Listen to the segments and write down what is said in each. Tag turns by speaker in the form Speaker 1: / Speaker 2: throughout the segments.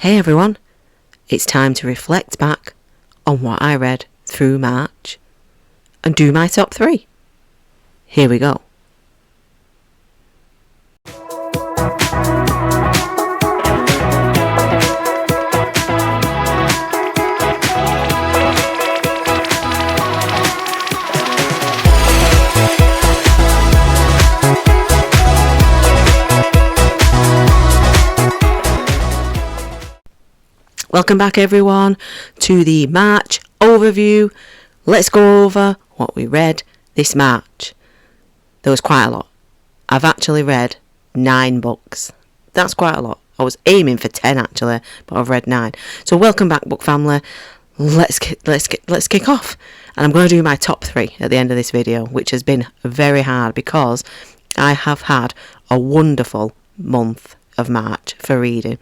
Speaker 1: Hey everyone, it's time to reflect back on what I read through March and do my top 3. Here we go. Welcome back everyone to the March overview. Let's go over what we read this March. There was quite a lot. I've actually read 9 books. That's quite a lot. I was aiming for 10 actually, but I've read 9. So welcome back, book family. Let's kick off. And I'm going to do my top 3 at the end of this video, which has been very hard because I have had a wonderful month of March for reading.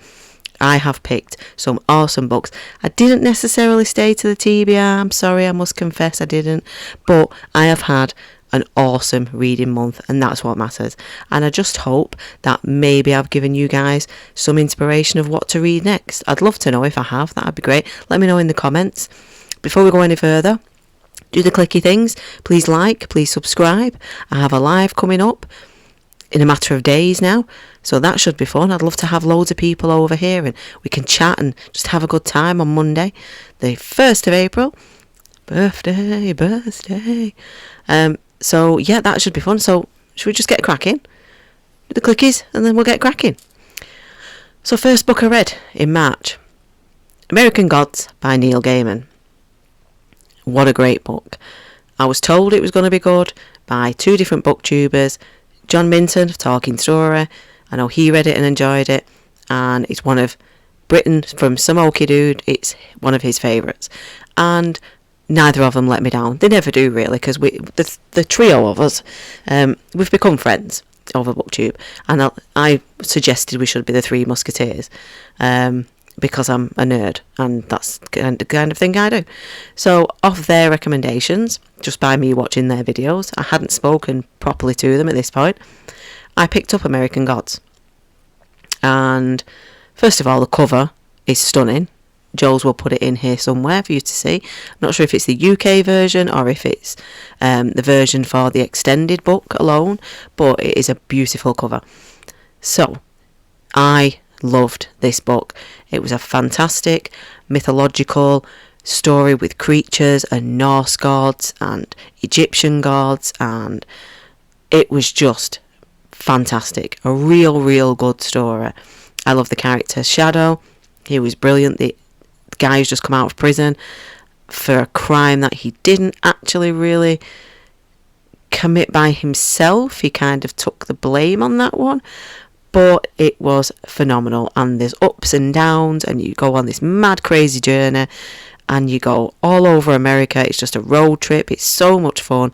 Speaker 1: I have picked some awesome books. I didn't necessarily stay to the TBR. I'm sorry, I must confess I didn't. But I have had an awesome reading month, and that's what matters. And I just hope that maybe I've given you guys some inspiration of what to read next. I'd love to know if I have. That'd be great. Let me know in the comments. Before we go any further, do the clicky things. Please like, please subscribe. I have a live coming up in a matter of days now, so that should be fun. I'd love to have loads of people over here and we can chat and just have a good time on Monday, the 1st of April. Birthday. So yeah, that should be fun. So should we just get cracking? Do the clickies and then we'll get cracking. So first book I read in March, American Gods by Neil Gaiman. What a great book. I was told it was going to be good by 2 different booktubers. John Minton of Talking Story, I know he read it and enjoyed it, and it's one of Britton from Some Okie Dude. It's one of his favourites, and neither of them let me down. They never do really, because the trio of us, we've become friends over BookTube, and I suggested we should be the 3 Musketeers, because I'm a nerd and that's the kind of thing I do. So off their recommendations, just by me watching their videos, I hadn't spoken properly to them at this point, I picked up American Gods. And first of all, the cover is stunning. Joel's will put it in here somewhere for you to see. I'm not sure if it's the UK version or if it's the version for the extended book alone, but it is a beautiful cover. So I loved this book. It was a fantastic mythological story with creatures and Norse gods and Egyptian gods, and it was just fantastic. A real good story. I love the character Shadow. He was brilliant. The guy who's just come out of prison for a crime that he didn't actually really commit by himself. He kind of took the blame on that one. But it was phenomenal, and there's ups and downs, and you go on this mad crazy journey and you go all over America. It's just a road trip. It's so much fun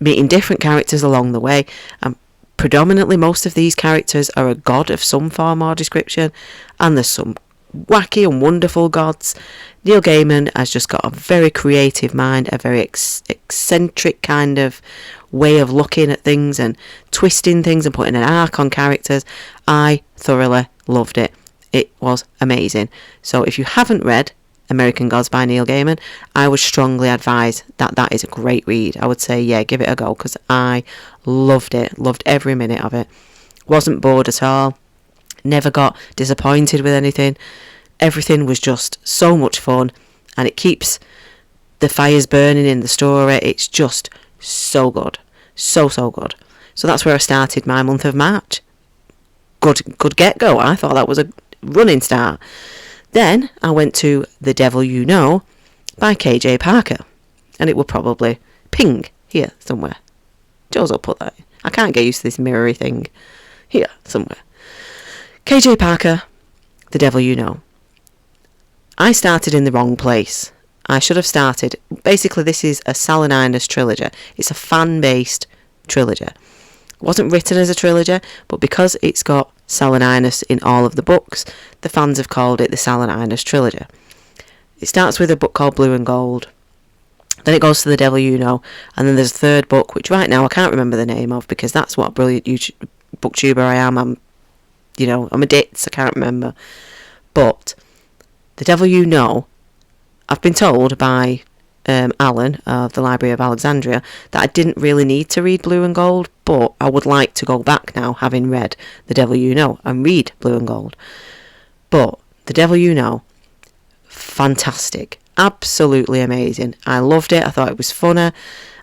Speaker 1: meeting different characters along the way, and predominantly most of these characters are a god of some form or description, and there's some wacky and wonderful gods. Neil Gaiman has just got a very creative mind, a very eccentric kind of way of looking at things and twisting things and putting an arc on characters. I thoroughly loved it. It was amazing. So if you haven't read American Gods by Neil Gaiman, I would strongly advise that is a great read. I would say, yeah, give it a go, because I loved it. Loved every minute of it. Wasn't bored at all. Never got disappointed with anything. Everything was just so much fun, and it keeps the fires burning in the story. It's just so good. So good. So that's where I started my month of March. Good get-go. I thought that was a running start. Then I went to The Devil You Know by KJ Parker, and it will probably ping here somewhere. Joe's will put that. I can't get used to this mirrory thing. Here somewhere. KJ Parker, The Devil You Know. I started in the wrong place. I should have started... Basically, this is a Salininus trilogy. It's a fan-based trilogy. It wasn't written as a trilogy, but because it's got Salininus in all of the books, the fans have called it the Salininus trilogy. It starts with a book called Blue and Gold. Then it goes to The Devil You Know. And then there's a third book, which right now I can't remember the name of, because that's what a brilliant booktuber I am. I'm a ditz, I can't remember. But The Devil You Know, I've been told by Alan of the Library of Alexandria that I didn't really need to read Blue and Gold, but I would like to go back now, having read The Devil You Know, and read Blue and Gold. But The Devil You Know, fantastic, absolutely amazing. I loved it. I thought it was funner.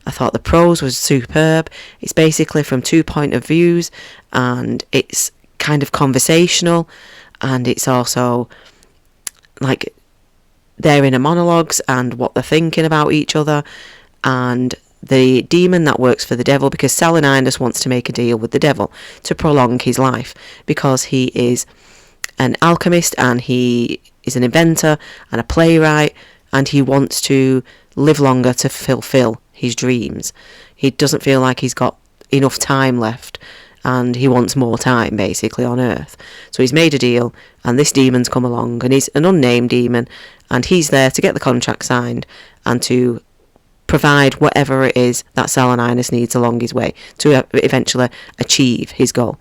Speaker 1: I thought the prose was superb. It's basically from 2 point of views, and it's kind of conversational, and it's also like their inner monologues and what they're thinking about each other, and the demon that works for the devil, because Saturninus wants to make a deal with the devil to prolong his life, because he is an alchemist and he is an inventor and a playwright, and he wants to live longer to fulfill his dreams. He doesn't feel like he's got enough time left, and he wants more time basically on Earth. So he's made a deal, and this demon's come along, and he's an unnamed demon, and he's there to get the contract signed and to provide whatever it is that Saturninus needs along his way to eventually achieve his goal.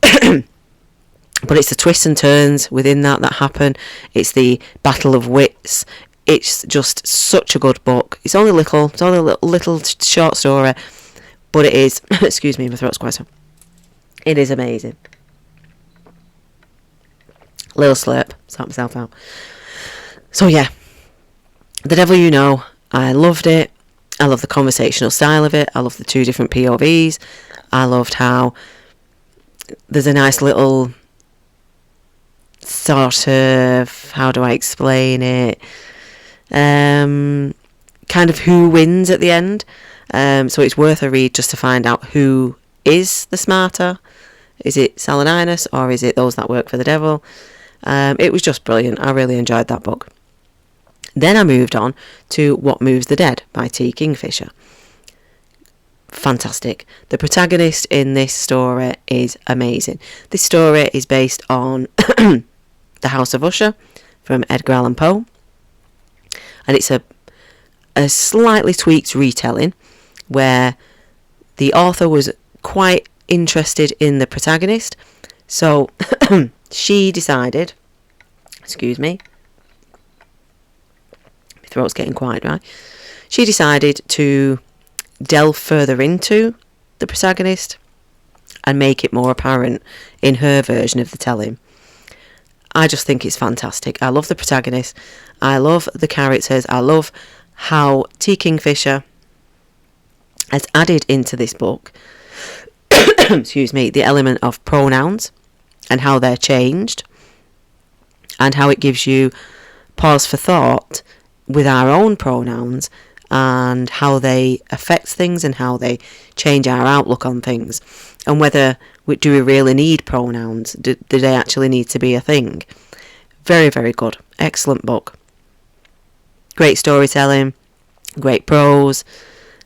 Speaker 1: But it's the twists and turns within that happen. It's the battle of wits. It's just such a good book. It's only little. It's only a little short story, but it is. Excuse me, my throat's quite sore. It is amazing. Little slurp. Sort myself out. So yeah, The Devil You Know. I loved it. I love the conversational style of it. I love the 2 different POVs. I loved how there's a nice little sort of, how do I explain it? Kind of who wins at the end. So it's worth a read just to find out who is the smarter. Is it Saturninus, or is it those that work for the devil? It was just brilliant. I really enjoyed that book. Then I moved on to What Moves the Dead by T. Kingfisher. Fantastic. The protagonist in this story is amazing. This story is based on The House of Usher from Edgar Allan Poe, and it's a slightly tweaked retelling where the author was quite interested in the protagonist. So she decided, excuse me, my throat's getting quite dry. She decided to delve further into the protagonist and make it more apparent in her version of the telling. I just think it's fantastic. I love the protagonist. I love the characters. I love how T. Kingfisher has added into this book excuse me, the element of pronouns and how they're changed, and how it gives you pause for thought with our own pronouns and how they affect things and how they change our outlook on things, and whether do we really need pronouns? Do they actually need to be a thing? Very, very good. Excellent book. Great storytelling, great prose.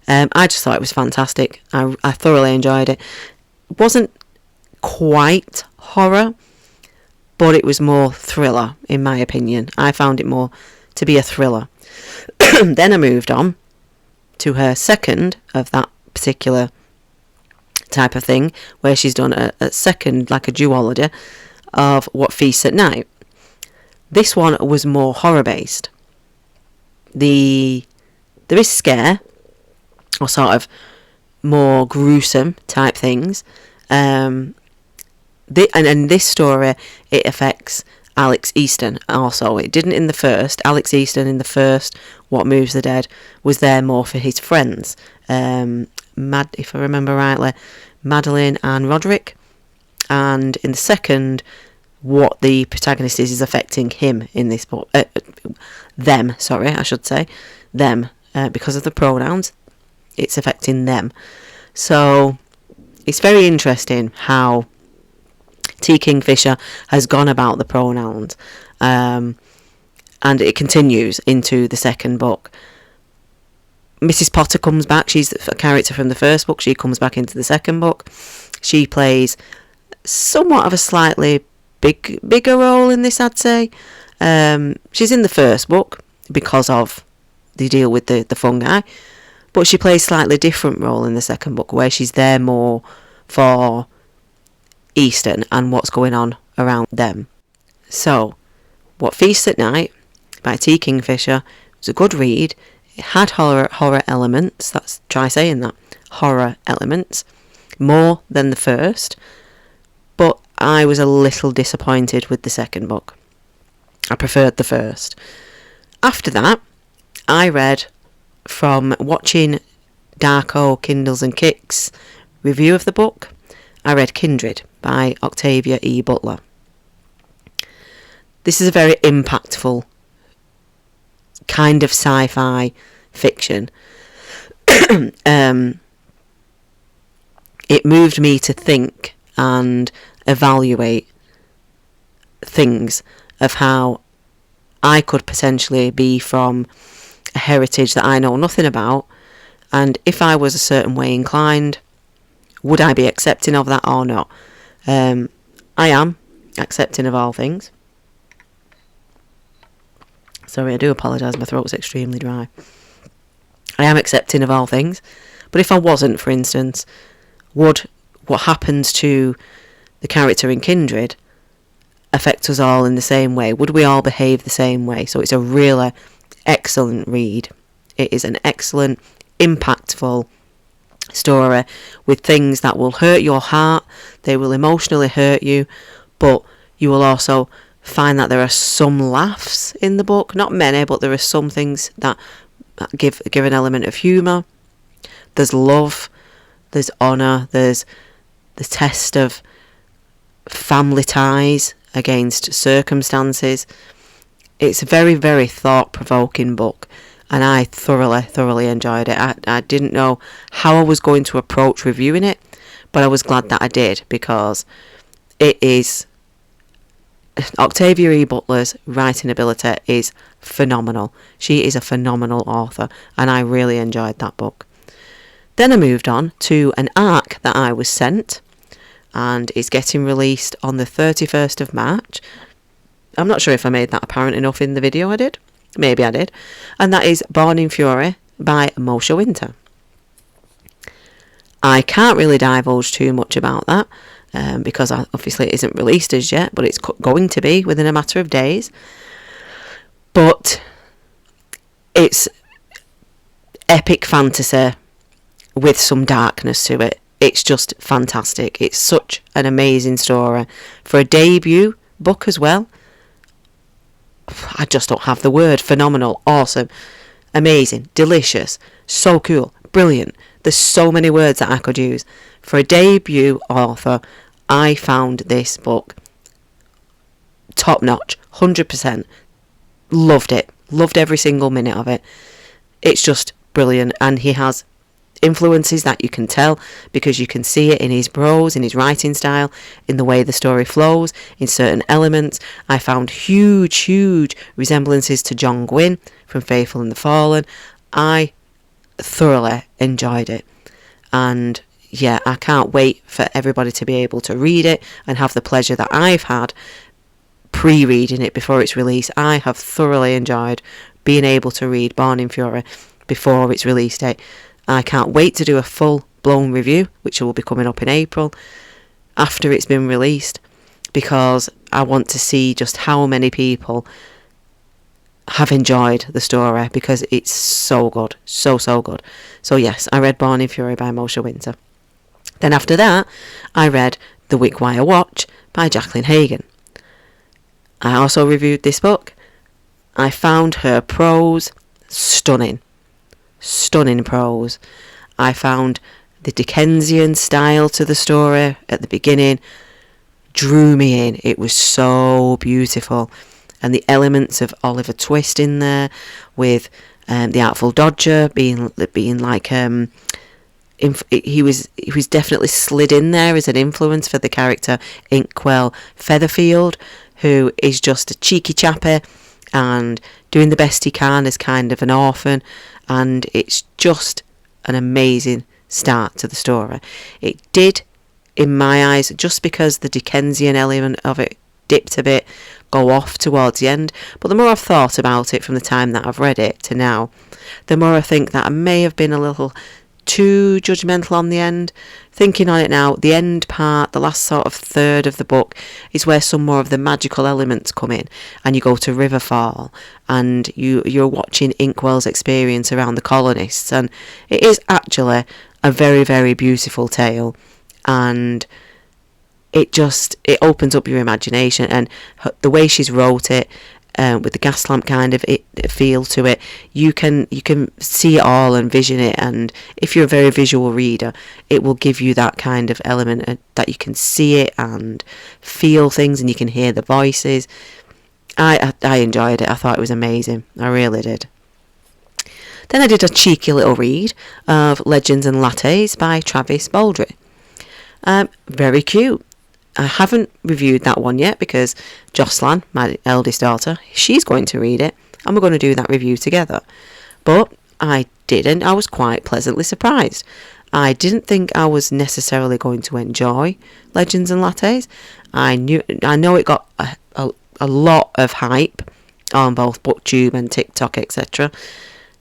Speaker 1: I just thought it was fantastic. I thoroughly enjoyed it. It wasn't quite horror, but it was more thriller, in my opinion. I found it more to be a thriller. Then I moved on to her second of that particular type of thing, where she's done a second, like a duology, of What Feasts at Night. This one was more horror-based. There is scare, or sort of more gruesome type things. And in this story, it affects Alex Easton also. It didn't in the first. Alex Easton in the first, What Moves the Dead, was there more for his friends. If I remember rightly, Madeline and Roderick. And in the second, what the protagonist is affecting him in this book. Them, sorry, I should say. Them. Because of the pronouns, it's affecting them. So it's very interesting how T. Kingfisher has gone about the pronouns, and it continues into the second book. Mrs. Potter comes back. She's a character from the first book. She comes back into the second book. She plays somewhat of a slightly bigger role in this, I'd say. She's in the first book because of the deal with the fungi, but she plays a slightly different role in the second book, where she's there more for Easton and what's going on around them. So What Feasts at Night by T. Kingfisher was a good read. It had horror elements. Try saying that. Horror elements. More than the first. But I was a little disappointed with the second book. I preferred the first. After that, I read from watching Darko, Kindles and Kicks review of the book. I read Kindred by Octavia E. Butler. This is a very impactful kind of sci-fi fiction. It moved me to think and evaluate things of how I could potentially be from a heritage that I know nothing about, and if I was a certain way inclined, would I be accepting of that or not? I am accepting of all things. Sorry, I do apologise, my throat's extremely dry. I am accepting of all things, but if I wasn't, for instance, would what happens to the character in Kindred affect us all in the same way? Would we all behave the same way? So it's a really excellent read. It is an excellent, impactful story with things that will hurt your heart. They will emotionally hurt you, but you will also find that there are some laughs in the book. Not many, but there are some things that give an element of humour. There's love, there's honour, there's the test of family ties against circumstances. It's a very, very thought-provoking book, and I thoroughly enjoyed it. I didn't know how I was going to approach reviewing it, but I was glad that I did, because it is... Octavia E. Butler's writing ability is phenomenal. She is a phenomenal author, and I really enjoyed that book. Then I moved on to an ARC that I was sent, and it's getting released on the 31st of March. I'm not sure if I made that apparent enough in the video I did. Maybe I did. And that is Born in Fury by Moshe Winter. I can't really divulge too much about that, because obviously it isn't released as yet, but it's going to be within a matter of days. But it's epic fantasy with some darkness to it. It's just fantastic. It's such an amazing story. For a debut book as well, I just don't have the word. Phenomenal, awesome, amazing, delicious, so cool, brilliant. There's so many words that I could use. For a debut author, I found this book top notch, 100%. Loved it. Loved every single minute of it. It's just brilliant, and he has influences that you can tell, because you can see it in his prose, in his writing style, in the way the story flows, in certain elements. I found huge resemblances to John Gwynne from Faithful and the Fallen. I thoroughly enjoyed it, and yeah, I can't wait for everybody to be able to read it and have the pleasure that I've had pre-reading it before its release. I have thoroughly enjoyed being able to read Born in Fury before its release date. I can't wait to do a full-blown review, which will be coming up in April, after it's been released, because I want to see just how many people have enjoyed the story, because it's so good, so good. So yes, I read Born in Fury by Moshe Winter. Then after that, I read The Wickwire Watch by Jacqueline Hagan. I also reviewed this book. I found her prose stunning prose. I found the Dickensian style to the story at the beginning drew me in. It was so beautiful, and the elements of Oliver Twist in there, with the Artful Dodger being like he was definitely slid in there as an influence for the character Inkwell Featherfield, who is just a cheeky chappy and doing the best he can as kind of an orphan. And it's just an amazing start to the story. It did, in my eyes, just because the Dickensian element of it dipped a bit, go off towards the end. But the more I've thought about it from the time that I've read it to now, the more I think that I may have been a little too judgmental on the end. Thinking on it now, the end part, the last sort of third of the book, is where some more of the magical elements come in, and you go to Riverfall, and you're watching Inkwell's experience around the colonists, and it is actually a very, very beautiful tale, and it opens up your imagination, and the way she's wrote it, with the gas lamp kind of feel to it, you can see it all and vision it, and if you're a very visual reader, it will give you that kind of element that you can see it and feel things, and you can hear the voices. I enjoyed it. I thought it was amazing. I really did. Then I did a cheeky little read of Legends and Lattes by Travis Baldry. Very cute. I haven't reviewed that one yet because Jocelyn, my eldest daughter, she's going to read it, and we're going to do that review together. But I didn't. I was quite pleasantly surprised. I didn't think I was necessarily going to enjoy Legends and Lattes. I know it got a lot of hype on both BookTube and TikTok, etc.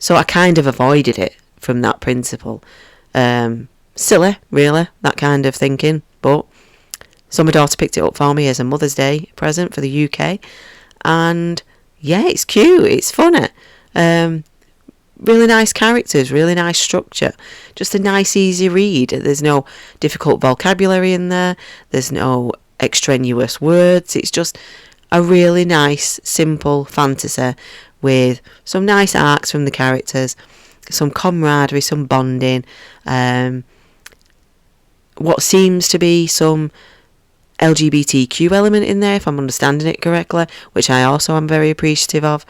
Speaker 1: So I kind of avoided it from that principle. Silly, really, that kind of thinking, but so my daughter picked it up for me as a Mother's Day present for the UK. And yeah, it's cute. It's funny. Really nice characters. Really nice structure. Just a nice, easy read. There's no difficult vocabulary in there. There's no extraneous words. It's just a really nice, simple fantasy with some nice arcs from the characters, some camaraderie, some bonding. What seems to be some LGBTQ element in there, if I'm understanding it correctly, which I also am very appreciative of.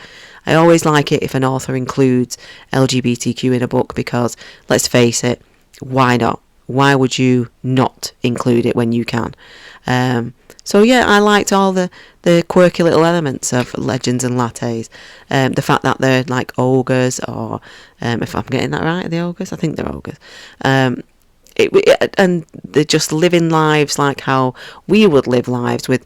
Speaker 1: I always like it if an author includes LGBTQ in a book, because let's face it, why not? Why would you not include it when you can? So yeah, I liked all the quirky little elements of Legends and Lattes. The fact that they're like ogres, or if I'm getting that right, are they ogres? I think they're ogres. And they're just living lives like how we would live lives, with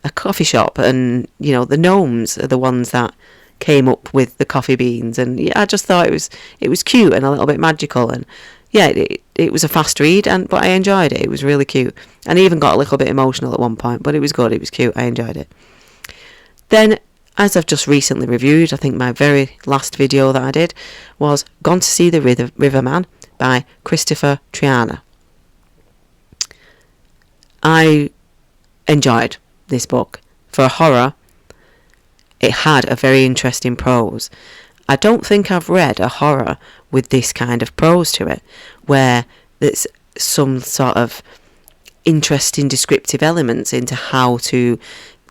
Speaker 1: a coffee shop, and the gnomes are the ones that came up with the coffee beans, and yeah, I just thought it was cute and a little bit magical, and yeah, it was a fast read, but I enjoyed it. It was really cute, and I even got a little bit emotional at one point, but it was good. It was cute. I enjoyed it. Then, as I've just recently reviewed, I think my very last video that I did was Gone to See the Riverman by Christopher Triana. I enjoyed this book. For a horror, it had a very interesting prose. I don't think I've read a horror with this kind of prose to it, where there's some sort of interesting descriptive elements into how to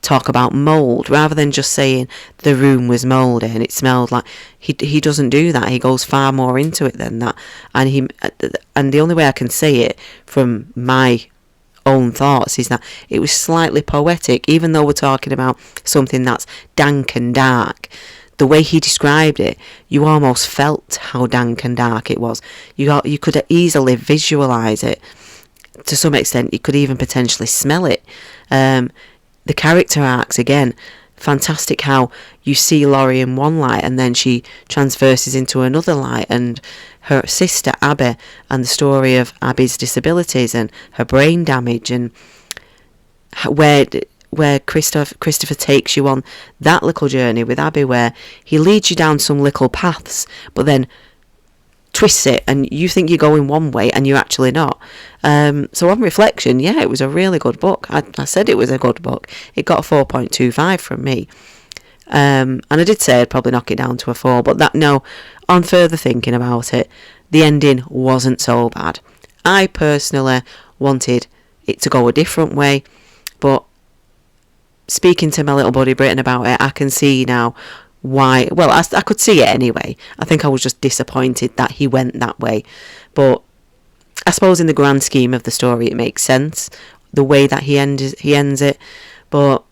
Speaker 1: talk about mould, rather than just saying the room was mouldy and it smelled like. He doesn't do that. He goes far more into it than that, and the only way I can say it from my own thoughts is that it was slightly poetic, even though we're talking about something that's dank and dark. The way he described it, you almost felt how dank and dark it was. You could easily visualise it. To some extent, you could even potentially smell it. The character arcs, again, fantastic how you see Laurie in one light and then she transverses into another light, and her sister Abby, and the story of Abby's disabilities and her brain damage, and where Christopher takes you on that little journey with Abby, where he leads you down some little paths but then twists it and you think you're going one way and you're actually not. So on reflection, yeah, it was a really good book. I said it was a good book. It got a 4.25 from me. And I did say I'd probably knock it down to a 4, but on further thinking about it, the ending wasn't so bad. I personally wanted it to go a different way, but speaking to my little buddy Britton about it, I can see now why. Well, I could see it anyway. I think I was just disappointed that he went that way, but I suppose in the grand scheme of the story it makes sense, the way that he ends it. But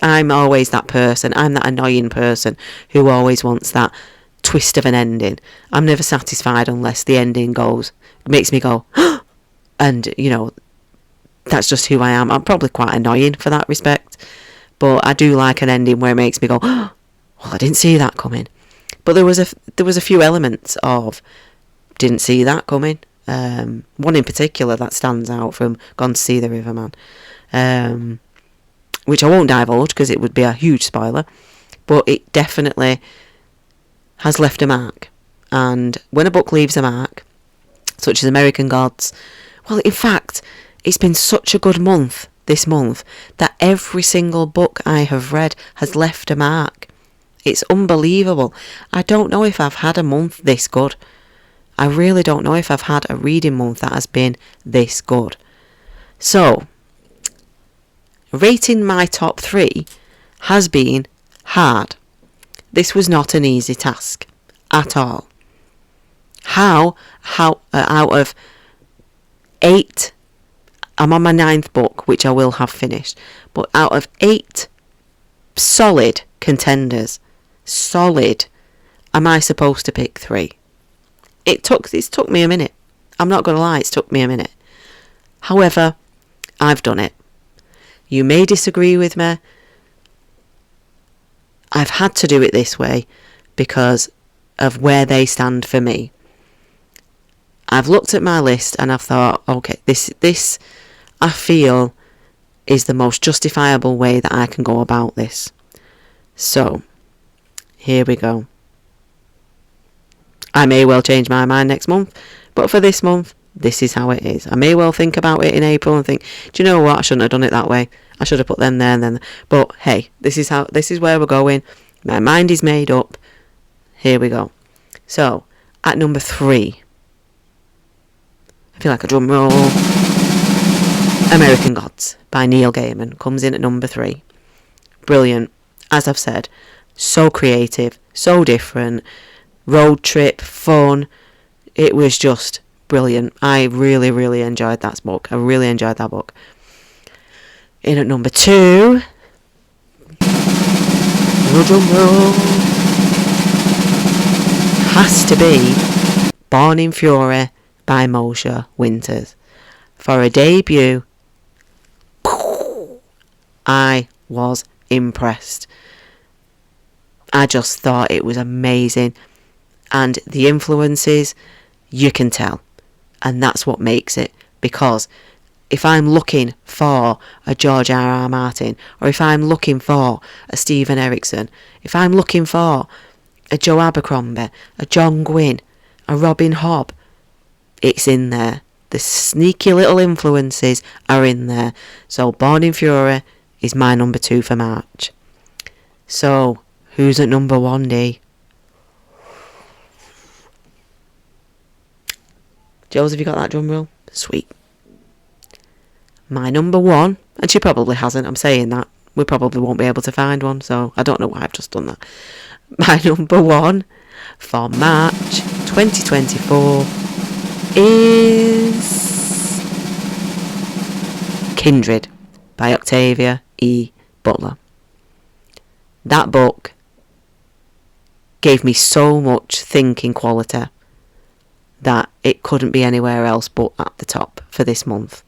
Speaker 1: I'm always that person. I'm that annoying person who always wants that twist of an ending. I'm never satisfied unless the ending makes me go and that's just who I am. I'm probably quite annoying for that respect, but I do like an ending where it makes me go, well, I didn't see that coming. But there was a few elements of Didn't see that coming. One in particular that stands out from Gone to See the Riverman, which I won't divulge because it would be a huge spoiler, but it definitely has left a mark. And when a book leaves a mark, such as American Gods, well, in fact, it's been such a good month this month that every single book I have read has left a mark. It's unbelievable. I don't know if I've had a month this good. I really don't know if I've had a reading month that has been this good. So, rating my top 3 has been hard. This was not an easy task at all. How out of 8, I'm on my 9th book, which I will have finished, but out of 8 solid contenders, am I supposed to pick 3? It took me a minute. I'm not going to lie, it's took me a minute. However, I've done it. You may disagree with me. I've had to do it this way because of where they stand for me. I've looked at my list and I've thought, okay, this I feel is the most justifiable way that I can go about this. So, here we go. I may well change my mind next month, but for this month, this is how it is. I may well think about it in April and think, do you know what, I shouldn't have done it that way. I should have put them there and then. But hey, this is where we're going. My mind is made up. Here we go. So, at number 3, I feel like a drum roll. American Gods by Neil Gaiman comes in at number 3. Brilliant. As I've said, so creative, so different, road trip, fun. It was just brilliant. I really, really enjoyed that book. I really enjoyed that book. In at number 2, drum roll, has to be Born in Fury by Moshe Winters. For a debut, I was impressed. I just thought it was amazing. And the influences, you can tell. And that's what makes it. Because if I'm looking for a George R.R. Martin, or if I'm looking for a Stephen Erickson, if I'm looking for a Joe Abercrombie, a John Gwynne, a Robin Hobb, it's in there. The sneaky little influences are in there. So Born in Fury is my number 2 for March. So, who's at number 1, Dee? Jules, have you got that drum roll? Sweet. My number 1, and she probably hasn't, I'm saying that. We probably won't be able to find one, so I don't know why I've just done that. My number 1 for March 2024 is Kindred by Octavia E. Butler. That book gave me so much thinking quality that it couldn't be anywhere else but at the top for this month.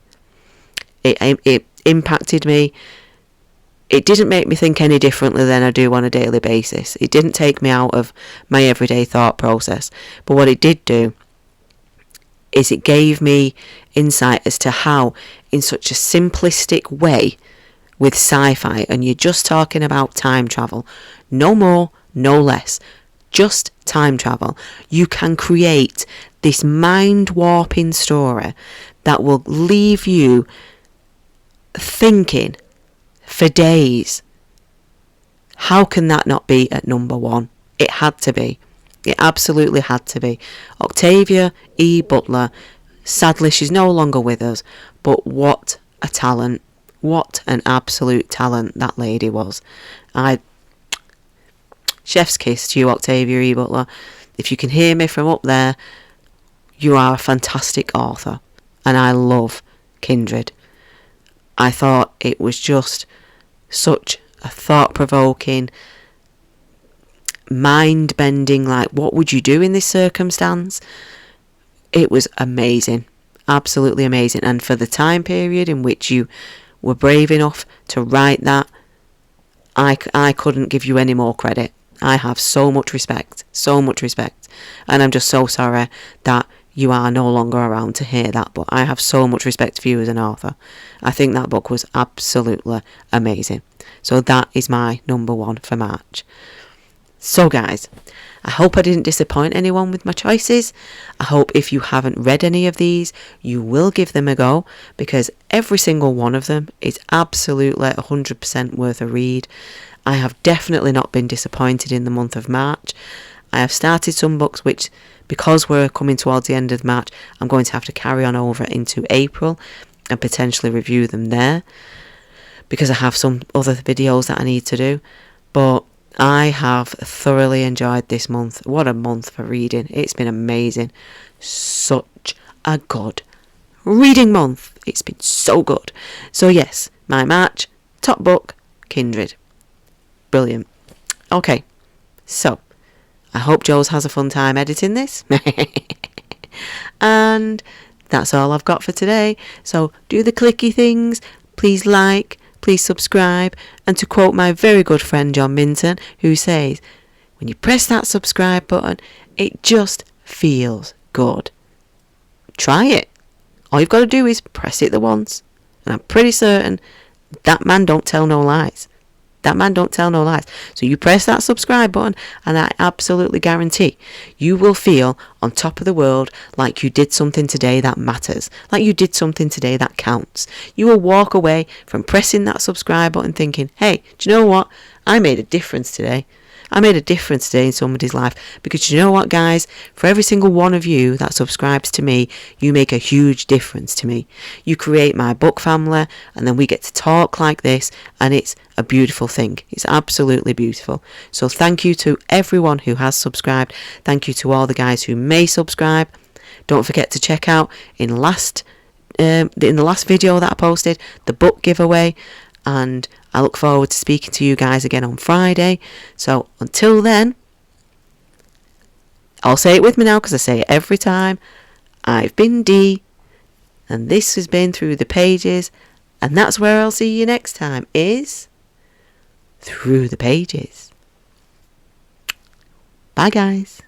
Speaker 1: It impacted me. It didn't make me think any differently than I do on a daily basis. It didn't take me out of my everyday thought process. But what it did do is it gave me insight as to how, in such a simplistic way, with sci-fi, and you're just talking about time travel, no more, no less, just time travel, you can create this mind-warping story that will leave you thinking for days. How can that not be at number 1? It had to be. It absolutely had to be. Octavia E. Butler, sadly she's no longer with us, but what a talent. What an absolute talent that lady was. Chef's kiss to you, Octavia E. Butler. If you can hear me from up there, you are a fantastic author. And I love Kindred. I thought it was just such a thought-provoking, mind-bending, like, what would you do in this circumstance? It was amazing. Absolutely amazing. And for the time period in which you were brave enough to write that, I couldn't give you any more credit. I have so much respect. And I'm just so sorry that you are no longer around to hear that, but I have so much respect for you as an author. I think that book was absolutely amazing. So that is my number one for March. So guys, I hope I didn't disappoint anyone with my choices. I hope if you haven't read any of these, you will give them a go, because every single one of them is absolutely 100% worth a read. I have definitely not been disappointed in the month of March. I have started some books which, because we're coming towards the end of March, I'm going to have to carry on over into April and potentially review them there, because I have some other videos that I need to do. But I have thoroughly enjoyed this month. What a month for reading. It's been amazing. Such a good reading month. It's been so good. So yes, my March top book, Kindred. Brilliant. Okay, so I hope Jules has a fun time editing this. And that's all I've got for today. So do the clicky things. Please like, please subscribe, and to quote my very good friend John Minton, who says, when you press that subscribe button, it just feels good. Try it. All you've got to do is press it the once, and I'm pretty certain that man don't tell no lies. That man don't tell no lies. So you press that subscribe button, and I absolutely guarantee you will feel on top of the world, like you did something today that matters, like you did something today that counts. You will walk away from pressing that subscribe button thinking, hey, do you know what? I made a difference today. I made a difference today in somebody's life, because you know what, guys? For every single one of you that subscribes to me, you make a huge difference to me. You create my book family, and then we get to talk like this, and it's a beautiful thing. It's absolutely beautiful. So thank you to everyone who has subscribed. Thank you to all the guys who may subscribe. Don't forget to check out in the last video that I posted, the book giveaway, and I look forward to speaking to you guys again on Friday. So until then, I'll say it with me now because I say it every time. I've been Dee, and this has been Through the Pages, and that's where I'll see you next time, is Through the Pages. Bye guys.